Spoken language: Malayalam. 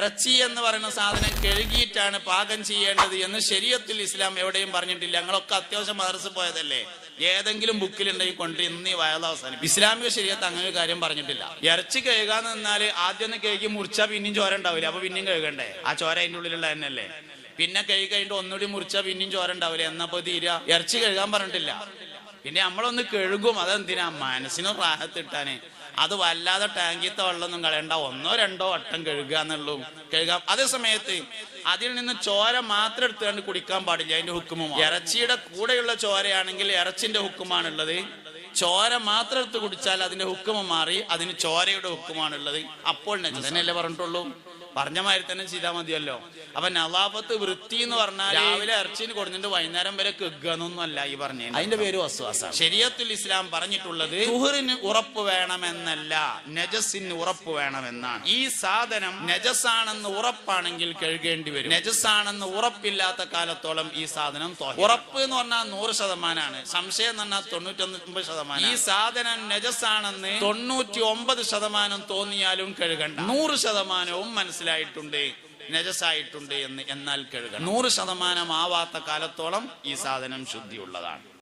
ഇറച്ചി എന്ന് പറയുന്ന സാധനം കഴുകിയിട്ടാണ് പാകം ചെയ്യേണ്ടത് എന്ന് ശരീഅത്തുൽ ഇസ്ലാം എവിടെയും പറഞ്ഞിട്ടില്ല. ഞങ്ങളൊക്കെ അത്യാവശ്യം മദ്രസ പോയതല്ലേ, ഏതെങ്കിലും ബുക്കിലുണ്ടെങ്കിൽ കൊണ്ട് ഇന്ന് വയൽ അവസാനം. ഇസ്ലാമിക ശരീഅത്ത് അങ്ങനെ ഒരു കാര്യം പറഞ്ഞിട്ടില്ല. ഇറച്ചി കഴുകാന്ന് നിന്നാല് ആദ്യം ഒന്ന് കഴുകി മുറിച്ചാൽ പിന്നെയും ചോര ഉണ്ടാവില്ല, അപ്പൊ പിന്നെയും കഴുകണ്ടേ? ആ ചോര അതിന്റെ ഉള്ളിലുള്ള തന്നെയല്ലേ. പിന്നെ കഴുകി കഴിഞ്ഞിട്ട് ഒന്നുകൂടി മുറിച്ചാൽ പിന്നെയും ചോര ഉണ്ടാവില്ല, എന്നപ്പോ തീരാ. ഇറച്ചി കഴുകാൻ പറഞ്ഞിട്ടില്ല. പിന്നെ നമ്മളൊന്ന് കഴുകും, അതെന്തിനാ? മനസ്സിന് റാഹത്തിട്ടാന്. അത് വല്ലാതെ ടാങ്കിത്തെ വെള്ളമൊന്നും കളയണ്ട, 1-2 വട്ടം കഴുകുക എന്നുള്ളൂ, കഴുകാം. അതേ സമയത്ത് അതിൽ നിന്ന് ചോര മാത്രം എടുത്തുകൊണ്ട് കുടിക്കാൻ പാടില്ല, അതിന്റെ ഹുക്കുമും. ഇറച്ചിയുടെ കൂടെയുള്ള ചോരയാണെങ്കിൽ ഇറച്ചിന്റെ ഹുക്കുമാണുള്ളത്. ചോര മാത്രം എടുത്ത് കുടിച്ചാൽ അതിന്റെ ഹുക്കുമ മാറി, അതിന് ചോരയുടെ ഹുക്കുമാണുള്ളത്. അപ്പോൾ തന്നെയല്ലേ പറഞ്ഞിട്ടുള്ളൂ, പറഞ്ഞ മാതിരി തന്നെ ചെയ്താൽ മതിയല്ലോ. അപ്പൊ നളാഫത്ത് വൃത്തി എന്ന് പറഞ്ഞാൽ രാവിലെ ഇറച്ചിന് കൊടുത്തിട്ട് വൈകുന്നേരം വരെ കെഗ്ഗന്നൊന്നും അല്ല ഈ പറഞ്ഞ, അതിന്റെ പേര് വസ്വാസാണ്. ശരീഅത്തുൽ ഇസ്ലാം പറഞ്ഞിട്ടുള്ളത് തുഹറിന് ഉറപ്പ് വേണമെന്നല്ല, നജസിന് ഉറപ്പ് വേണമെന്നാണ്. ഈ സാധനം നജസാണെന്ന് ഉറപ്പാണെങ്കിൽ കഴുകേണ്ടി വരും. നജസാണെന്ന് ഉറപ്പില്ലാത്ത കാലത്തോളം ഈ സാധനം ഉറപ്പ് എന്ന് പറഞ്ഞാൽ 100%, സംശയം എന്ന് പറഞ്ഞാൽ 99%. ഈ സാധനം നജസാണെന്ന് 99% തോന്നിയാലും കഴുകണ്ട. 100% മനസ്സിലായിട്ടുണ്ട് നജസായിട്ടുണ്ട് എന്ന്, എന്നാൽ കഴുകണം. 100% ആവാത്ത കാലത്തോളം ഈ സാധനം ശുദ്ധിയുള്ളതാണ്.